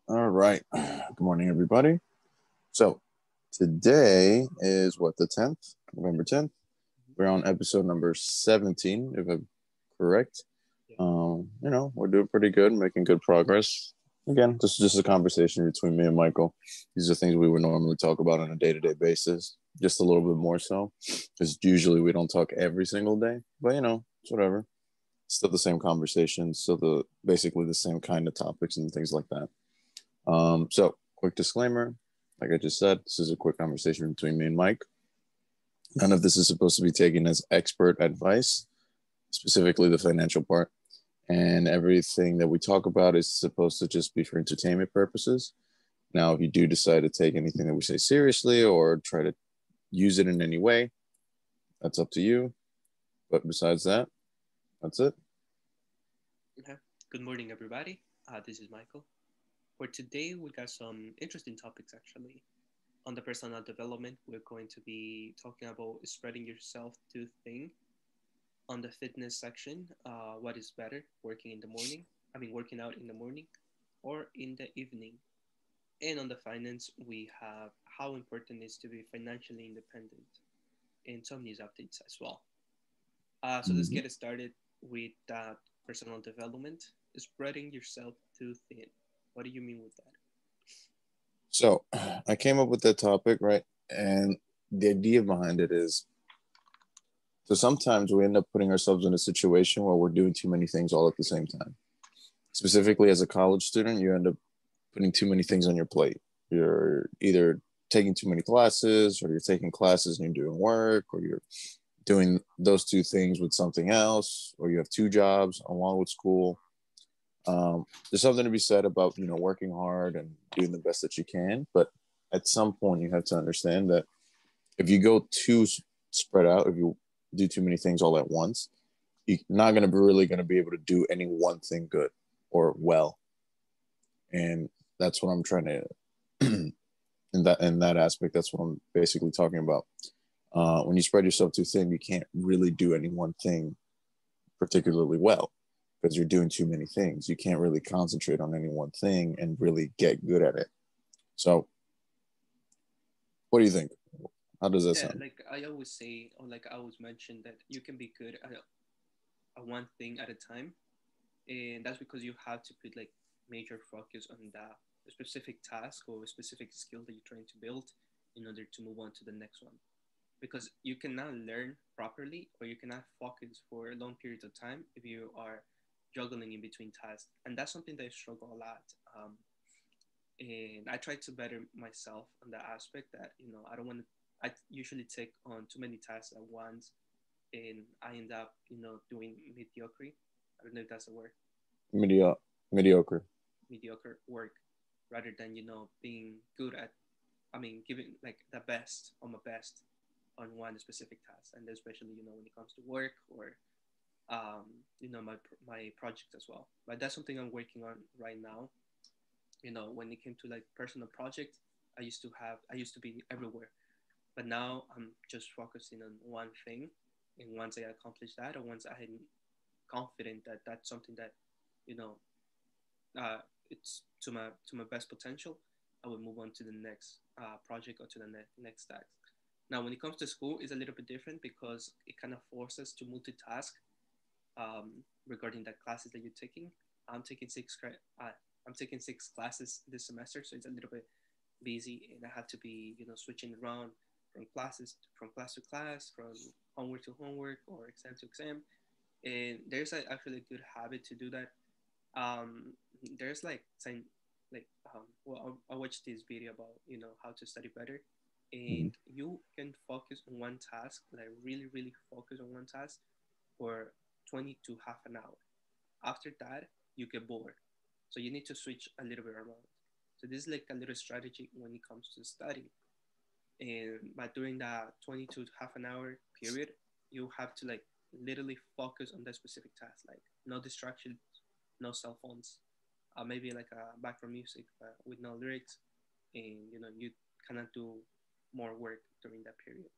All right. Good morning, everybody. So today is what, the 10th, November 10th. We're on episode number 17, if I'm correct. Yeah. We're doing pretty good, making good progress. Again, this is just a conversation between me and Michael. These are things we would normally talk about on a day-to-day basis, just a little bit more so, because usually we don't talk every single day. But it's whatever. Still the same conversation, still basically the same kind of topics and things like that. So quick disclaimer, like I just said, this is a quick conversation between me and Mike. None of this is supposed to be taken as expert advice, specifically the financial part. And everything that we talk about is supposed to just be for entertainment purposes. Now, if you do decide to take anything that we say seriously or try to use it in any way, that's up to you. But besides that, that's it. Okay. Good morning, everybody. This is Michael. For today, we got some interesting topics actually. On the personal development, we're going to be talking about spreading yourself to thing. On the fitness section, what is better, working in the morning? Working out in the morning or in the evening? And on the finance, we have how important it is to be financially independent and some news updates as well. So let's Mm-hmm. get started with that personal development, spreading yourself too thin. What do you mean with that? So I came up with that topic, right? And the idea behind it is, so sometimes we end up putting ourselves in a situation where we're doing too many things all at the same time. Specifically, as a college student, you end up putting too many things on your plate. You're either taking too many classes, or you're taking classes and you're doing work, or you're doing those two things with something else, or you have two jobs along with school. There's something to be said about working hard and doing the best that you can, but at some point you have to understand that if you go too spread out, if you do too many things all at once, you're not going to be really going to be able to do any one thing good or well. And that's what I'm trying to in that aspect. That's what I'm basically talking about. When you spread yourself too thin, you can't really do any one thing particularly well because you're doing too many things. You can't really concentrate on any one thing and really get good at it. So, what do you think? How does that Yeah, sound? like I always say, or like I always mention, that you can be good at one thing at a time, and that's because you have to put like major focus on the specific task or a specific skill that you're trying to build in order to move on to the next one. Because you cannot learn properly or you cannot focus for a long period of time if you are juggling in between tasks, and that's something that I struggle a lot. And I try to better myself on that aspect that I don't want to. I usually take on too many tasks at once, and I end up doing mediocre. I don't know if that's a word. Mediocre. Mediocre work rather than being good at. Giving like the best on my best on one specific task, and especially when it comes to work or my project as well. But that's something I'm working on right now. When it came to like personal project, I used to be everywhere, but now I'm just focusing on one thing, and once I accomplish that, or once I'm confident that that's something that you know uh, it's to my best potential, I will move on to the next project or to the next task. Now, when it comes to school, it's a little bit different because it kind of forces to multitask regarding the classes that you're taking. I'm taking I'm taking six classes this semester, so it's a little bit busy, and I have to be switching around from class to class, from homework to homework, or exam to exam. And there's actually a good habit to do that. Um, there's like saying well, I watched this video about how to study better, Mhm. and you can focus on one task, like really focus on one task for 20 to half an hour. After that, you get bored. So you need to switch a little bit around. So this is like a little strategy when it comes to studying. And by during that 20 to half an hour period, you have to like literally focus on that specific task, like no distractions, no cell phones, maybe like a background music with no lyrics, and you cannot do more work during that period.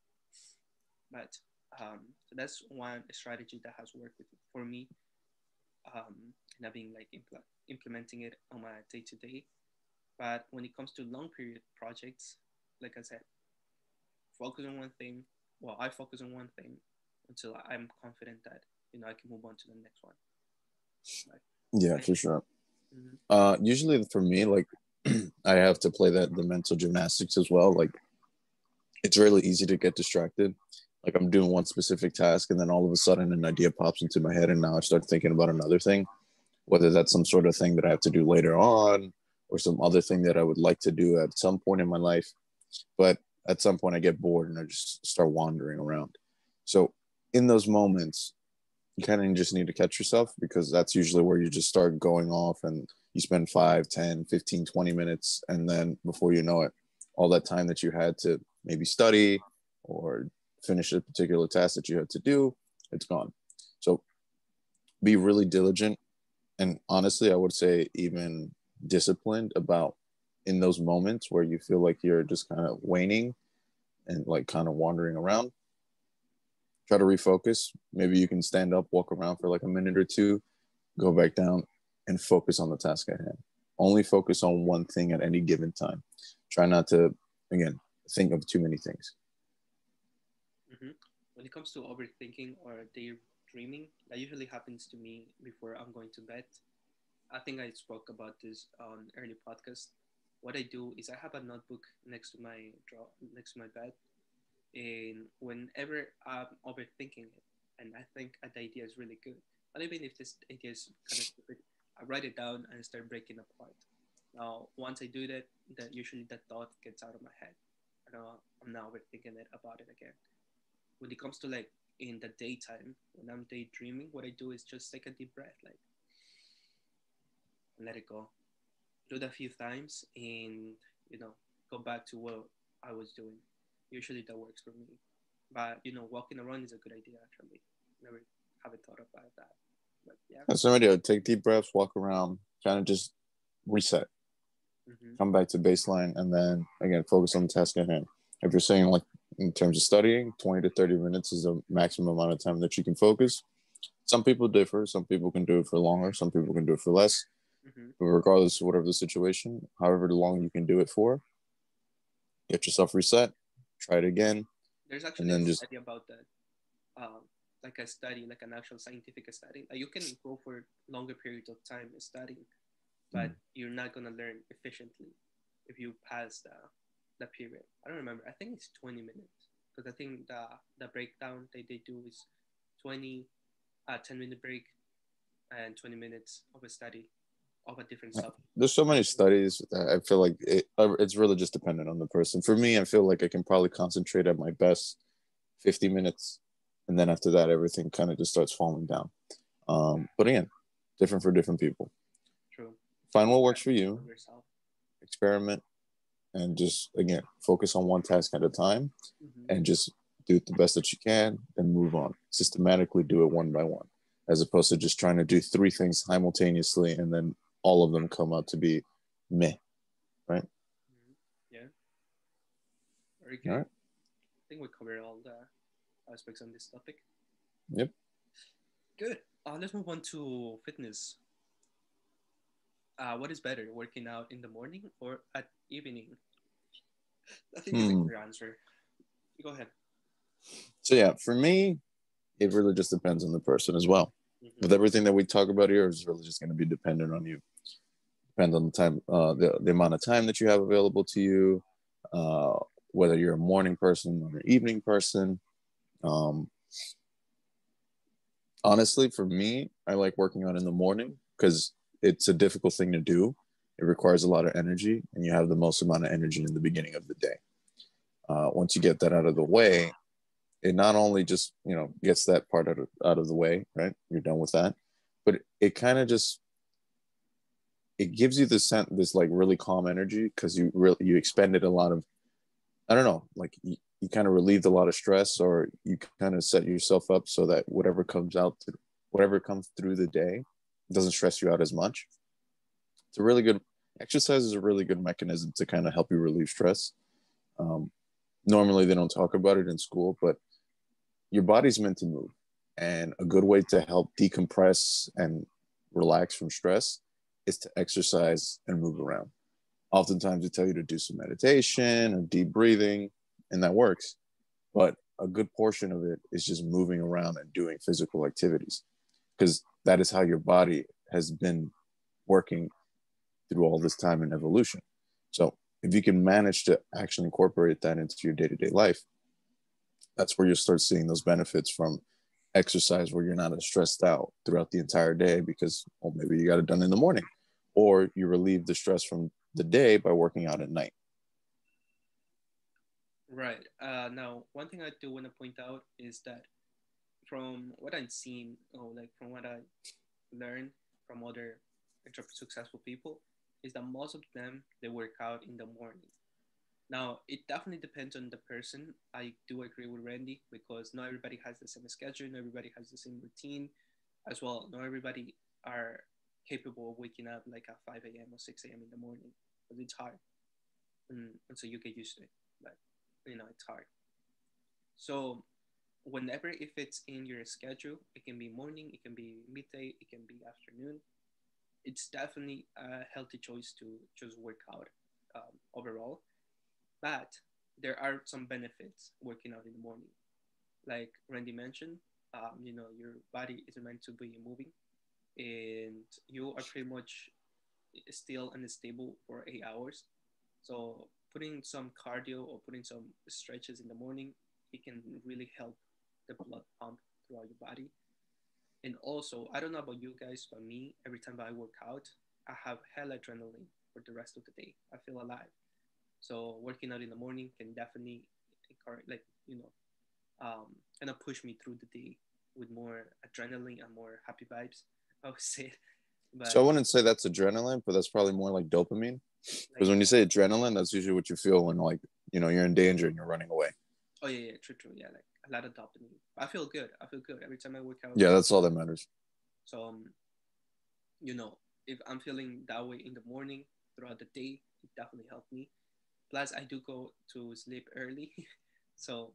But so that's one strategy that has worked for me, and I've been like implementing it on my day to day. But when it comes to long period projects, like I said, focus on one thing. Well, I focus on one thing until I'm confident that I can move on to the next one. Like, Yeah, for sure. mm-hmm. Usually for me, like I have to play the mental gymnastics as well. Like it's really easy to get distracted. Like I'm doing one specific task and then all of a sudden an idea pops into my head and now I start thinking about another thing, whether that's some sort of thing that I have to do later on or some other thing that I would like to do at some point in my life. But at some point I get bored and I just start wandering around. So in those moments, you kind of just need to catch yourself because that's usually where you just start going off and you spend 5, 10, 15, 20 minutes. And then before you know it, all that time that you had to maybe study or finish a particular task that you had to do, it's gone. So be really diligent. And honestly, I would say even disciplined about in those moments where you feel like you're just kind of waning and like kind of wandering around. Try to refocus. Maybe you can stand up, walk around for like a minute or two, go back down and focus on the task at hand. Only focus on one thing at any given time. Try not to, again, think of too many things. Mm-hmm. When it comes to overthinking or daydreaming, that usually happens to me before I'm going to bed. I think I spoke about this on early podcast. What I do is I have a notebook next to my bed, and whenever I'm overthinking it, and I think the idea is really good, but even if this idea is kind of stupid, I write it down and start breaking apart. Now, once I do that, usually that thought gets out of my head. I know I'm now overthinking it about it again. When it comes to like in the daytime, when I'm daydreaming, what I do is just take a deep breath, like and let it go. Do that a few times, and go back to what I was doing. Usually that works for me. But walking around is a good idea actually. Never haven't thought about that. But yeah. That's an idea. Take deep breaths, walk around, kind of just reset, Mm-hmm. come back to baseline, and then again focus on the task at hand. If you're saying like in terms of studying, 20 to 30 minutes is the maximum amount of time that you can focus. Some people differ. Some people can do it for longer. Some people can do it for less. Mm-hmm. But regardless of whatever the situation, however long you can do it for, get yourself reset, try it again, There's and actually a then just study about that. Like a study, like an actual scientific study. Like you can go for longer periods of time studying, but you're not gonna learn efficiently if you pass the period. I don't remember. I think it's 20 minutes because I think the breakdown they do is 20 10-minute break and 20 minutes of a study of a different subject. there's so many studies that I feel like it's really just dependent on the person. For me, I feel like I can probably concentrate at my best 50 minutes, and then after that, everything kind of just starts falling down. But again, different for different people. True. Find You what gotta works for know you, yourself. experiment, and just again focus on one task at a time, Mm-hmm. and just do it the best that you can, then move on. Systematically do it one by one, as opposed to just trying to do three things simultaneously and then all of them come out to be meh, right? Mm-hmm. Yeah, very All good. right. I think we covered all the aspects on this topic. Yep. Good. Let's move on to fitness. What is better, working out in the morning or at evening? I think it's a clear answer. You go ahead. So yeah, for me, it really just depends on the person as well. Mm-hmm. With everything that we talk about here, is really just going to be dependent on you. Depends on the time, the amount of time that you have available to you, uh, whether you're a morning person or an evening person. Um, Honestly, for me, I like working out in the morning because it's a difficult thing to do. It requires a lot of energy, and you have the most amount of energy in the beginning of the day. Once you get that out of the way, it not only just gets that part out of the way, right? You're done with that, but it kind of just it gives you this like really calm energy because you expended a lot of I don't know, like you kind of relieved a lot of stress, or you kind of set yourself up so that whatever comes through the day doesn't stress you out as much. It's a really good exercise is a really good mechanism to kind of help you relieve stress. Um, Normally they don't talk about it in school, but your body's meant to move, and a good way to help decompress and relax from stress is to exercise and move around. Oftentimes they tell you to do some meditation or deep breathing, and that works. But a good portion of it is just moving around and doing physical activities, because that is how your body has been working through all this time in evolution. So if you can manage to actually incorporate that into your day-to-day life, that's where you'll start seeing those benefits from exercise, where you're not as stressed out throughout the entire day because, well, maybe you got it done in the morning, or you relieve the stress from the day by working out at night. Right. Now, one thing I do want to point out is that from what I've seen, or like from what I learned from other successful people, is that most of them they work out in the morning. Now, it definitely depends on the person. I do agree with Randy because not everybody has the same schedule, not everybody has the same routine as well. Not everybody are capable of waking up like at 5 a.m. or 6 a.m. in the morning, but it's hard. And so you get used to it. But, it's hard. So whenever if it's in your schedule, it can be morning, it can be midday, it can be afternoon. It's definitely a healthy choice to just work out overall. But there are some benefits working out in the morning. Like Randy mentioned, your body is meant to be moving, and you are pretty much still unstable for 8 hours. So putting some cardio or putting some stretches in the morning, it can really help the blood pump throughout your body. And also, I don't know about you guys, but me, every time I work out, I have hell adrenaline for the rest of the day. I feel alive. So working out in the morning can definitely encourage, like, kind of push me through the day with more adrenaline and more happy vibes. I would say, So but I wouldn't say that's adrenaline, but that's probably more like dopamine. Because like, when you say adrenaline, that's usually what you feel when, like, you're in danger and you're running away. oh yeah, yeah, true, true, yeah, like a lot of dopamine. I feel good. I feel good every time I work out. Yeah, that's all that matters. So, if I'm feeling that way in the morning throughout the day, it definitely helped me. Plus, I do go to sleep early, so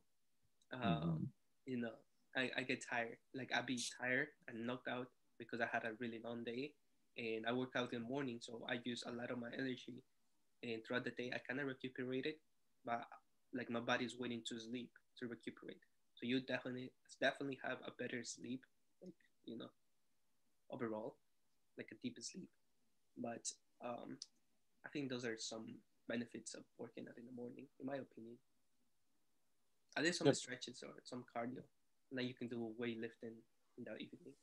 um, Mm-hmm. you know, I get tired. Like I be tired and knocked out because I had a really long day, and I work out in the morning, so I use a lot of my energy. And throughout the day, I kind of recuperate it, but like my body's waiting to sleep to recuperate. So you definitely have a better sleep, like you know, overall, like a deeper sleep. But I think those are some benefits of working out in the morning, in my opinion. At least some Yep. stretches or some cardio. Now you can do weightlifting in the evening.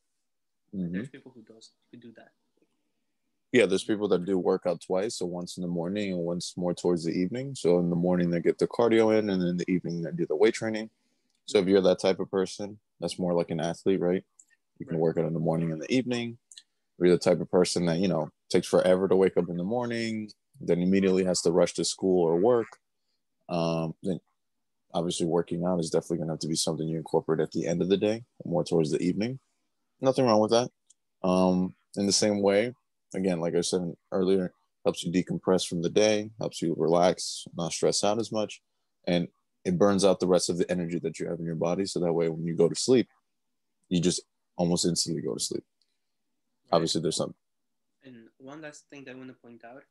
Like Mm-hmm. there's people who do that. Yeah, there's people that do work out twice, so once in the morning and once more towards the evening. So in the morning they get the cardio in, and in the evening they do the weight training. So if Mm-hmm. you're that type of person, that's more like an athlete, right? You can Right. work out in the morning and the evening. Or you're the type of person that, takes forever to wake up in the morning, then immediately has to rush to school or work. Then obviously working out is definitely going to have to be something you incorporate at the end of the day, more towards the evening. Nothing wrong with that. In the same way, again, like I said earlier, helps you decompress from the day, helps you relax, not stress out as much, and it burns out the rest of the energy that you have in your body. So that way, when you go to sleep, you just almost instantly go to sleep. Right. Obviously, there's some. And one last thing that I want to point out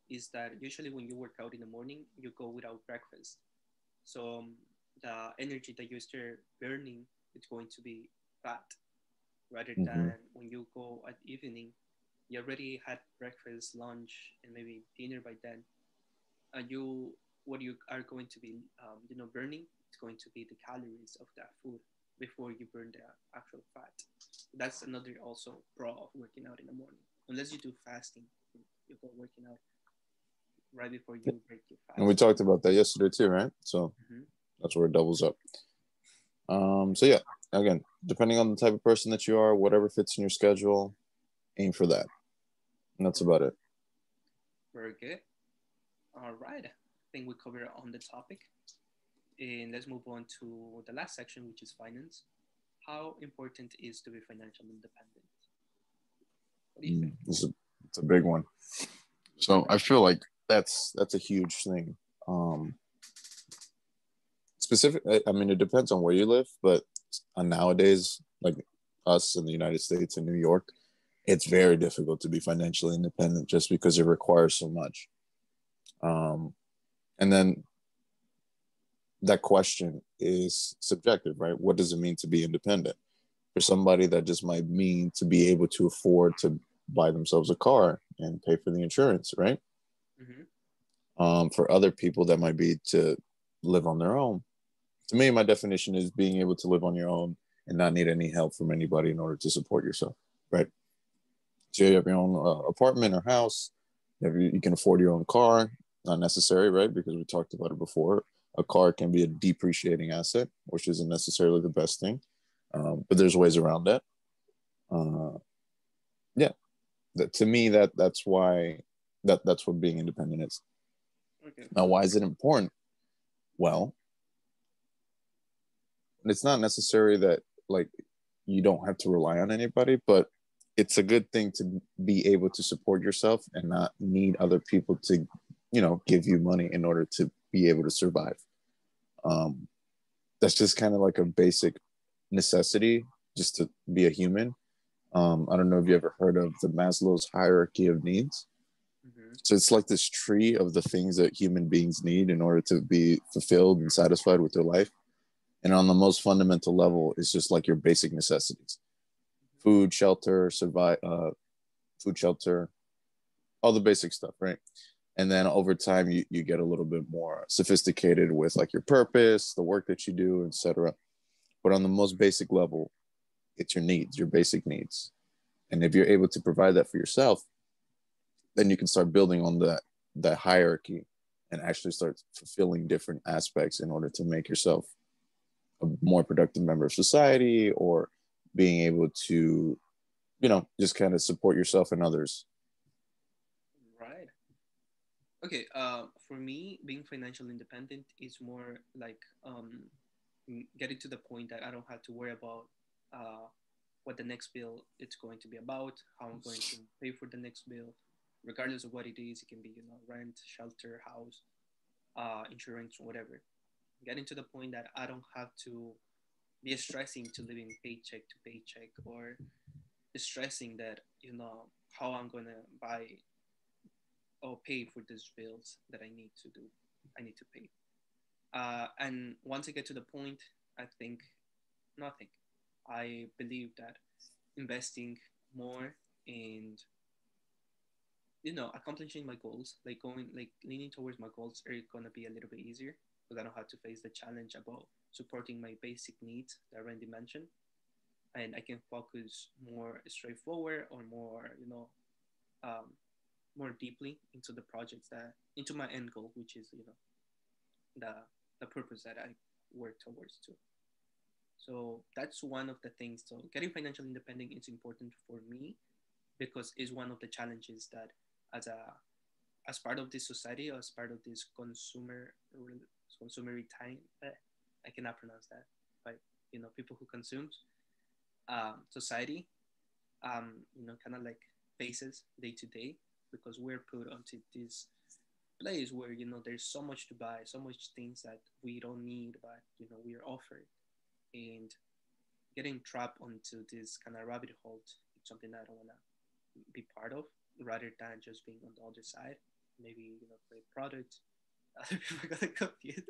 is that usually when you work out in the morning, you go without breakfast. So the energy that you start burning is going to be fat rather Mm-hmm. than when you go at evening, you already had breakfast, lunch, and maybe dinner by then. You what you are going to be burning is going to be the calories of that food before you burn the actual fat. That's another also pro of working out in the morning. Unless you do fasting, you go working out right before you break your And we fast. talked about that yesterday too, right? So Mm-hmm. that's where it doubles up. So yeah, again, depending on the type of person that you are, whatever fits in your schedule, aim for that. And that's about it. Very good. All right. I think we covered on the topic. And let's move on to the last section, which is finance. How important is to be financially independent? What do you think? It's a big one. It's a So I feel like that's a huge thing. Um, Specific. I mean, it depends on where you live, but nowadays, like us in the United States and New York, it's very difficult to be financially independent just because it requires so much. And then that question is subjective, right? What does it mean to be independent? For somebody, that just might mean to be able to afford to buy themselves a car and pay for the insurance, right? Mm-hmm. For other people, that might be to live on their own. To me, my definition is being able to live on your own and not need any help from anybody in order to support yourself, right? So you have your own apartment or house. You can afford your own car. Not necessary, right? Because we talked about it before. A car can be a depreciating asset, which isn't necessarily the best thing. But there's ways around that. Uh, yeah, to me, that's why that's what being independent is. Okay. Now, why is it important? Well, it's not necessary that like you don't have to rely on anybody, but it's a good thing to be able to support yourself and not need other people to, give you money in order to be able to survive. Um, that's just kind of like a basic necessity just to be a human. I don't know if you ever heard of the Maslow's hierarchy of needs. Mm-hmm. So it's like this tree of the things that human beings need in order to be fulfilled and satisfied with their life. And on the most fundamental level, it's just like your basic necessities: food, shelter, food, shelter, all the basic stuff, right? And then over time, you get a little bit more sophisticated with like your purpose, the work that you do, etc. But on the most basic level, it's your needs, your basic needs. And if you're able to provide that for yourself, then you can start building on that hierarchy and actually start fulfilling different aspects in order to make yourself a more productive member of society, or being able to, just kind of support yourself and others. Right. Okay. For me, being financially independent is more like getting to the point that I don't have to worry about what the next bill it's going to be about, how I'm going to pay for the next bill, regardless of what it is. It can be, rent, shelter, house, insurance, whatever. Getting to the point that I don't have to be stressing to living paycheck to paycheck, or stressing that, how I'm gonna buy or pay for these bills that I need to pay. And once I get to the point, I think nothing. I believe that investing more and, accomplishing my goals, like leaning towards my goals, are gonna be a little bit easier because I don't have to face the challenge about supporting my basic needs that Randy mentioned, and I can focus more straightforward or more, um, more deeply into the projects that into my end goal, which is, the the purpose that I work towards to. So that's one of the things. So getting financial independent is important for me because it's one of the challenges that as a as part of this society, or as part of this consumer time, I cannot pronounce that, but people who consumes society, kind of like faces day to day, because we're put onto this place where there's so much to buy, so much things that we don't need, but we are offered, and getting trapped onto this kind of rabbit hole is something that I don't want to be part of, rather than just being on the other side. Maybe create products. Other people are gonna confuse,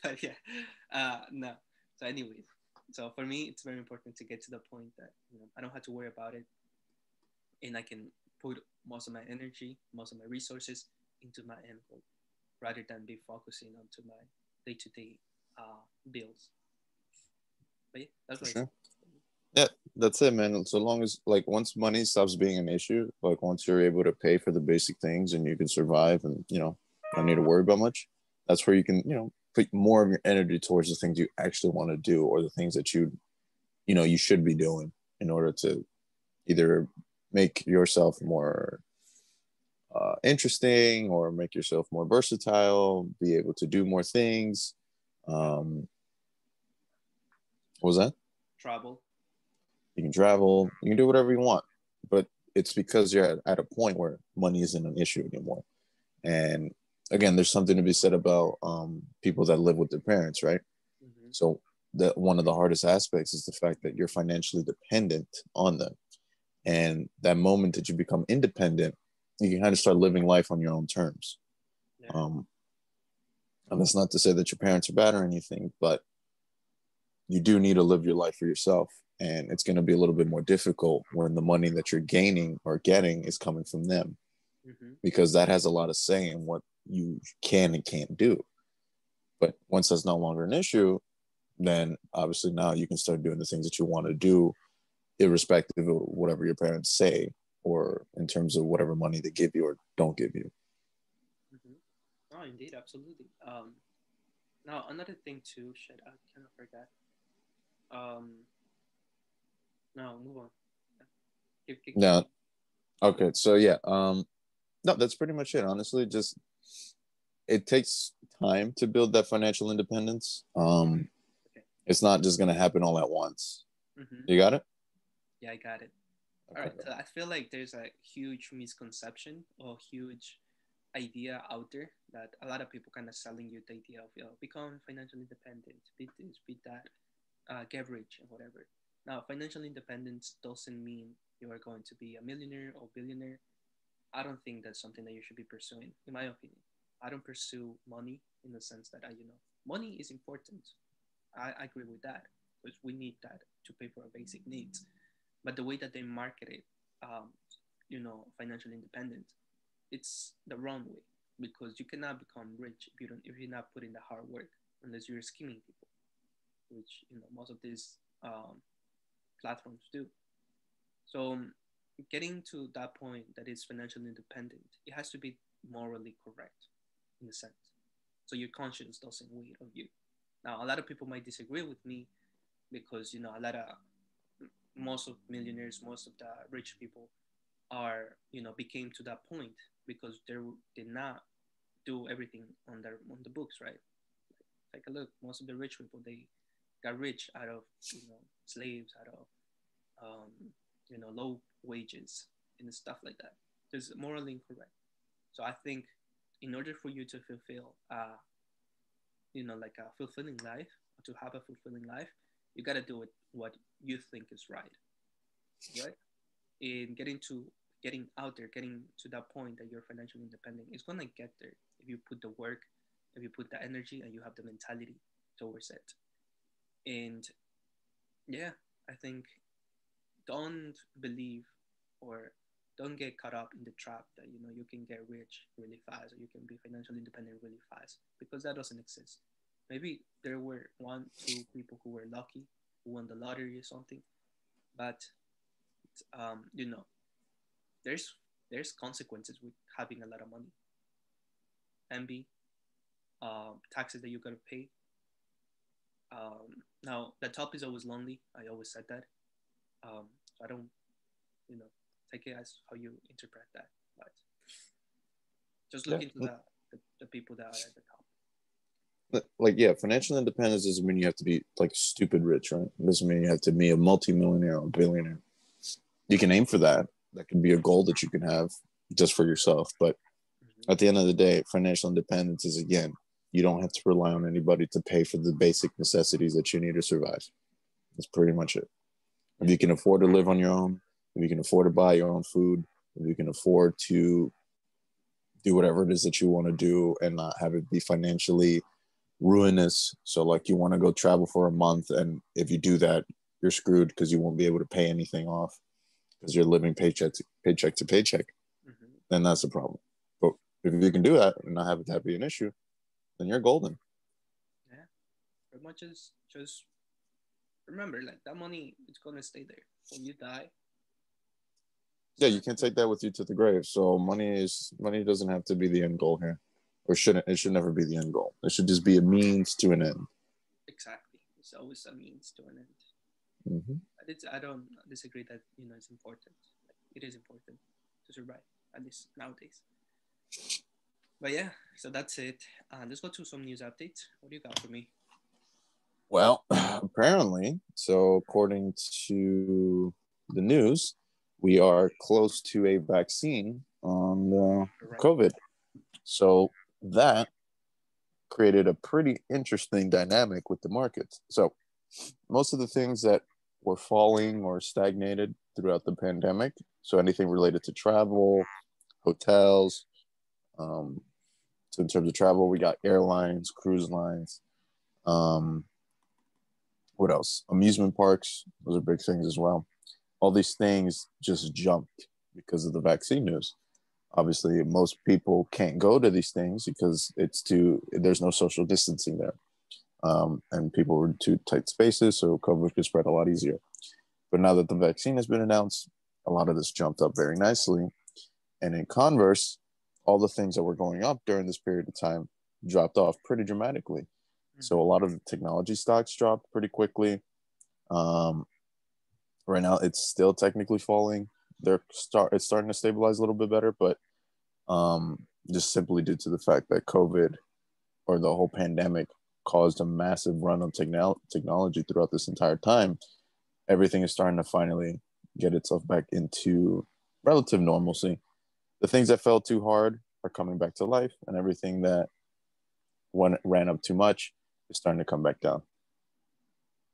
but yeah, no. So, anyways, so for me, it's very important to get to the point that I don't have to worry about it, and I can put most of my energy, most of my resources into my end goal, rather than be focusing onto my day-to-day bills. But yeah, that's For what I think. sure. Yeah, that's it, man. So long as like once money stops being an issue, like once you're able to pay for the basic things and you can survive and don't need to worry about much, that's where you can, put more of your energy towards the things you actually want to do, or the things that you should be doing in order to either make yourself more interesting, or make yourself more versatile, be able to do more things. What was that? Travel. You can travel, you can do whatever you want, but it's because you're at a point where money isn't an issue anymore. And again, there's something to be said about people that live with their parents, right? Mm-hmm. So that one of the hardest aspects is the fact that you're financially dependent on them. And that moment that you become independent, you can kind of start living life on your own terms. Yeah. Yeah. Um, and that's not to say that your parents are bad or anything, but you do need to live your life for yourself. And it's going to be a little bit more difficult when the money that you're gaining or getting is coming from them, Mm-hmm. because that has a lot of say in what you can and can't do. But once that's no longer an issue, then obviously now you can start doing the things that you want to do, irrespective of whatever your parents say, or in terms of whatever money they give you or don't give you. Mm-hmm. Oh, indeed, absolutely. Now another thing too. Shit, I kind of forgot. Um, no, move on. Keep Yeah. going. Okay. So yeah. No, that's pretty much it. Honestly, just it takes time to build that financial independence. Okay. It's not just gonna happen all at once. Mm-hmm. You got it? Yeah, I got it. All Okay. right. So I feel like there's a huge misconception or huge idea out there that a lot of people kind of selling you the idea of, become financially independent, beat this, beat that, get rich and whatever. Now, financial independence doesn't mean you are going to be a millionaire or billionaire. I don't think that's something that you should be pursuing, in my opinion. I don't pursue money in the sense that money is important. I agree with that because we need that to pay for our basic needs. But the way that they market it, um, financial independent, it's the wrong way because you cannot become rich if you're not putting the hard work unless you're scheming people, which most of these platforms do. So getting to that point that is financially independent, it has to be morally correct in a sense. So your conscience doesn't weigh on you. Now, a lot of people might disagree with me because a lot of most of millionaires, most of the rich people are became to that point because they did not do everything on the books, right? Take a look. Most of the rich people they got rich out of slaves, out of um, low wages and stuff like that. It's morally incorrect. So I think in order for you to fulfill, like a fulfilling life, to have a fulfilling life, you gotta do it what you think is right? In getting out there, getting to that point that you're financially independent, it's gonna get there if you put the work, if you put the energy, and you have the mentality towards it. And yeah, I think don't believe or don't get caught up in the trap that you can get rich really fast or you can be financially independent really fast because that doesn't exist. Maybe there were 1 2 people who were lucky who won the lottery or something, but um, you know there's there's consequences with having a lot of money, envy, taxes that you gotta pay. Now the top is always lonely. I always said that. So I don't you know take it as how you interpret that, but just look Yeah. into the people that are at the top. Like, yeah, financial independence doesn't mean you have to be like stupid rich, right? It doesn't mean you have to be a multimillionaire or a billionaire. You can aim for that. That can be a goal that you can have just for yourself. But Mm-hmm. at the end of the day, financial independence is, again, you don't have to rely on anybody to pay for the basic necessities that you need to survive. That's pretty much it. If Yeah. you can afford to live on your own, if you can afford to buy your own food, if you can afford to do whatever it is that you want to do and not have it be financially ruinous. So, like, you want to go travel for a month, and if you do that, you're screwed because you won't be able to pay anything off because you're living paycheck to paycheck. Mm-hmm. Then that's a problem. But if you can do that and not have that be an issue, then you're golden. Yeah. Pretty much just remember, like that money, it's gonna stay there when you die. It's Yeah, not you can gonna. take that with you to the grave. So money doesn't have to be the end goal here, or shouldn't. It should never be the end goal. It should just be a means to an end. Exactly. It's always a means to an end. Mm-hmm. But I don't disagree that it's important. Like, it is important to survive, at least nowadays. But yeah, so that's it. Let's go to some news updates. What do you got for me? Well, apparently, so according to the news, we are close to a vaccine on Correct. COVID. So that created a pretty interesting dynamic with the markets. So most of the things that were falling or stagnated throughout the pandemic, so anything related to travel, hotels, um, So in terms of travel, we got airlines, cruise lines. Um, what else? Amusement parks. Those are big things as well. All these things just jumped because of the vaccine news. Obviously, most people can't go to these things because there's no social distancing there. And people were in too tight spaces, so COVID could spread a lot easier. But now that the vaccine has been announced, a lot of this jumped up very nicely. And in converse, all the things that were going up during this period of time dropped off pretty dramatically. So a Mm-hmm. lot of the technology stocks dropped pretty quickly. Um, right now, it's still technically falling. It's starting to stabilize a little bit better, but just simply due to the fact that COVID or the whole pandemic caused a massive run on technology throughout this entire time, everything is starting to finally get itself back into relative normalcy. The things that fell too hard are coming back to life, and everything that ran up too much is starting to come back down.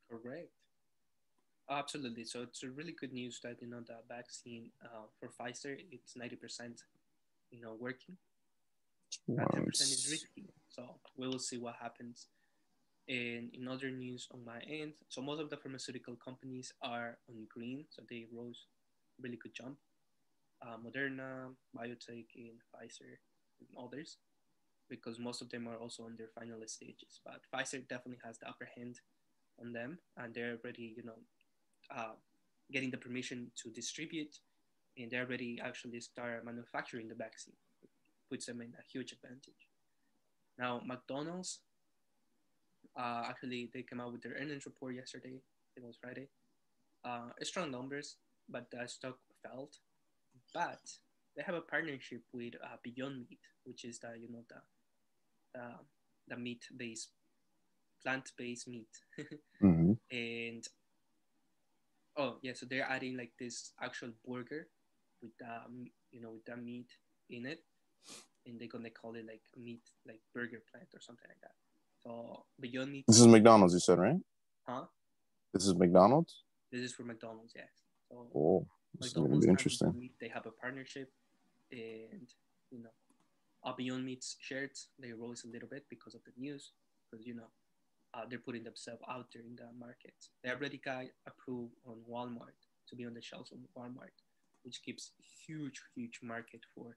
Correct. Absolutely. So it's a really good news that the vaccine for Pfizer it's 90% working. 10% is Once. risky. So we will see what happens. And in other news on my end, so most of the pharmaceutical companies are on green, so they rose really good jump. Moderna, Biotech, and Pfizer, and others, because most of them are also on their final stages. But Pfizer definitely has the upper hand on them, and they're already, uh, getting the permission to distribute, and they're already actually start manufacturing the vaccine, which puts them in a huge advantage. Now, McDonald's, actually, they came out with their earnings report yesterday. It was Friday. Strong numbers, but the stock fell. But they have a partnership with Beyond Meat, which is the, the meat based plant based meat, Mm-hmm. and oh yeah, so they're adding like this actual burger with with the meat in it, and they're gonna call it like meat like burger plant or something like that. So Beyond This Meat's, is McDonald's, you said, right? huh? This is McDonald's. This is for McDonald's, yes. So Oh, this is going to McDonald's be and Beyond interesting. Meat they have a partnership, and you know, Beyond Meat's shares they rose a little bit because of the news, because they're putting themselves out there in the market. They already got approved on Walmart to be on the shelves of Walmart, which gives huge, huge market for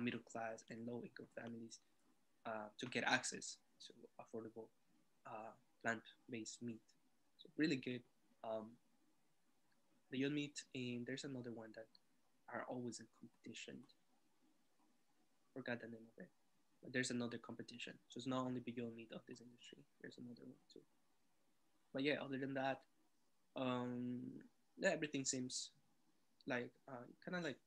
middle class and low income families to get access to affordable uh, plant based meat. So really good. Um, Beyond Meat, and there's another one that are always in competition. Forgot the name of it. But there's another competition. So it's not only Beyond Meat of this industry. There's another one too. But yeah, other than that, um, yeah, everything seems like kind of like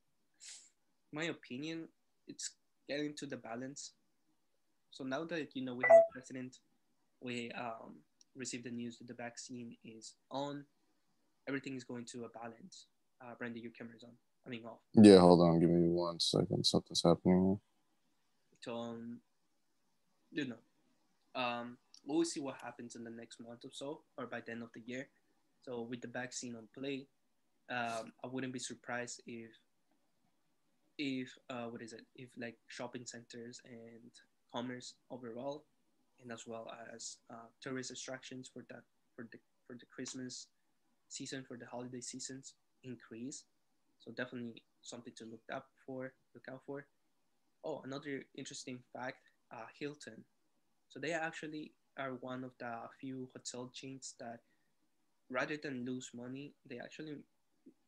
my opinion. It's getting to the balance. So now that we have a president, we received the news that the vaccine is on. Everything is going to a balance. Brandy, your camera's on. I mean off. Yeah, hold on. Give me 1 second. Something's happening. So you know, we'll see what happens in the next month or so, or by the end of the year. So with the vaccine on play, I wouldn't be surprised if what is it? If like shopping centers and commerce overall, and as well as tourist attractions for the Christmas season, for the holiday seasons increase. So definitely something to look out for. Oh, another interesting fact: Hilton. So they actually are one of the few hotel chains that, rather than lose money, they actually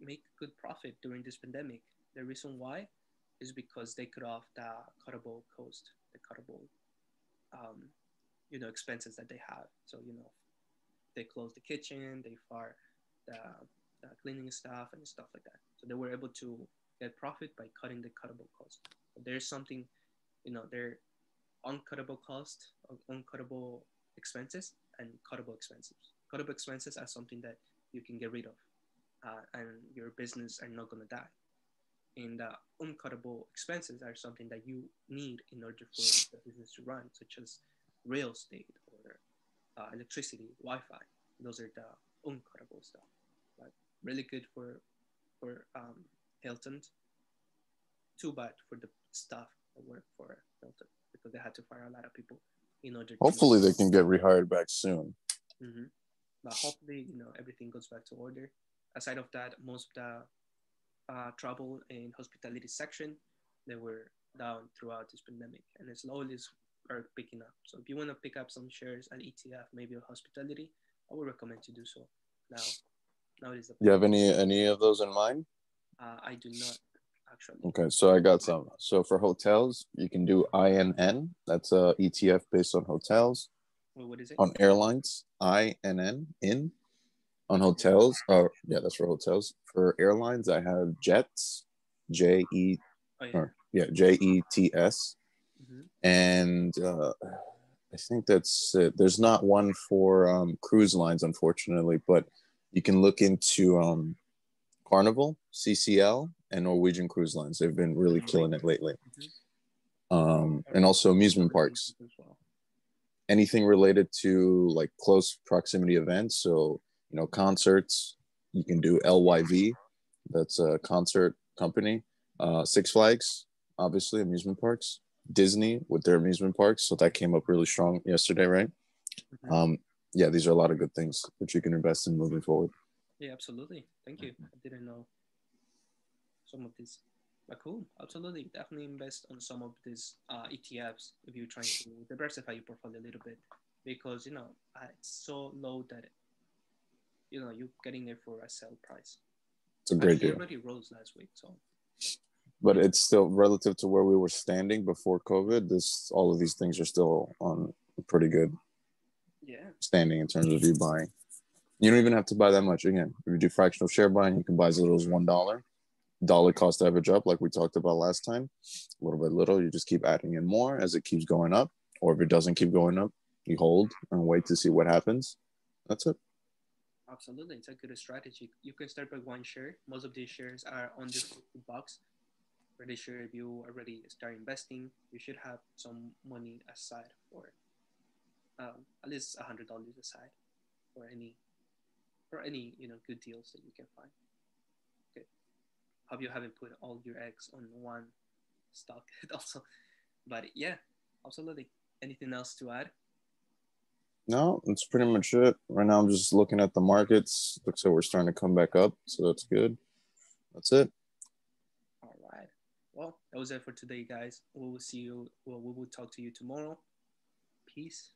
make good profit during this pandemic. The reason why is because they cut off the cuttable cost, the cuttable, um, expenses that they have. So they close the kitchen, they fire the, the cleaning staff and stuff like that. So they were able to get profit by cutting the cuttable cost. So there's something, their uncuttable cost, uncuttable expenses, and cuttable expenses. Cuttable expenses are something that you can get rid of, and your business are not gonna die. And uncuttable expenses are something that you need in order for the business to run, such as real estate or electricity, Wi-Fi. Those are the uncuttable stuff. But really good for Hilton. Too bad for the staff that work for Hilton because they had to fire a lot of people in order to make. Hopefully, they can get rehired back soon. Hmm. But hopefully, everything goes back to order. Aside of that, most of the travel and hospitality section, they were down throughout this pandemic, and it slowly are picking up. So if you want to pick up some shares at ETF, maybe a hospitality, I would recommend to do so now. Now is the You point. have any of those in mind? I do not actually. Okay, so I got some. So for hotels, you can do INN. That's a ETF based on hotels. Well, what is it? On airlines, INN in. On What's it? hotels, yeah, that's for hotels. For airlines, I have Jets, J E, Oh yeah. or yeah, JETS, Mm-hmm. and I think that's it. There's not one for cruise lines, unfortunately, but you can look into Carnival, CCL, and Norwegian Cruise Lines. They've been really killing it lately. Mm-hmm. And also amusement parks. As well. Anything related to like close proximity events. So, concerts, you can do LYV. That's a concert company. Six Flags, obviously, amusement parks. Disney with their amusement parks. So that came up really strong yesterday, right? Mm-hmm. Yeah, these are a lot of good things that you can invest in moving forward. Yeah, absolutely. Thank you. I didn't know some of these. But cool, absolutely. Definitely invest on some of these ETFs if you're trying to diversify your portfolio a little bit, because it's so low that you're getting it for a sell price. It's a But great it deal. already rose last week, so. But it's still relative to where we were standing before COVID. All of these things are still on pretty good standing in terms of you buying. You don't even have to buy that much. Again, if you do fractional share buying, you can buy as little as $1. Dollar cost average up, like we talked about last time. Little by little, you just keep adding in more as it keeps going up. Or if it doesn't keep going up, you hold and wait to see what happens. That's it. Absolutely, it's a good strategy. You can start by one share. Most of these shares are under $50. Pretty sure if you already start investing, you should have some money aside for at least $100 aside for any good deals that you can find. Okay, hope you haven't put all your eggs on one stock also, but yeah, absolutely. Anything else to add? No, that's pretty much it. Right now, I'm just looking at the markets. Looks like we're starting to come back up, so that's good. That's it. All right. Well, that was it for today, guys. We will see you. Well, we will talk to you tomorrow. Peace.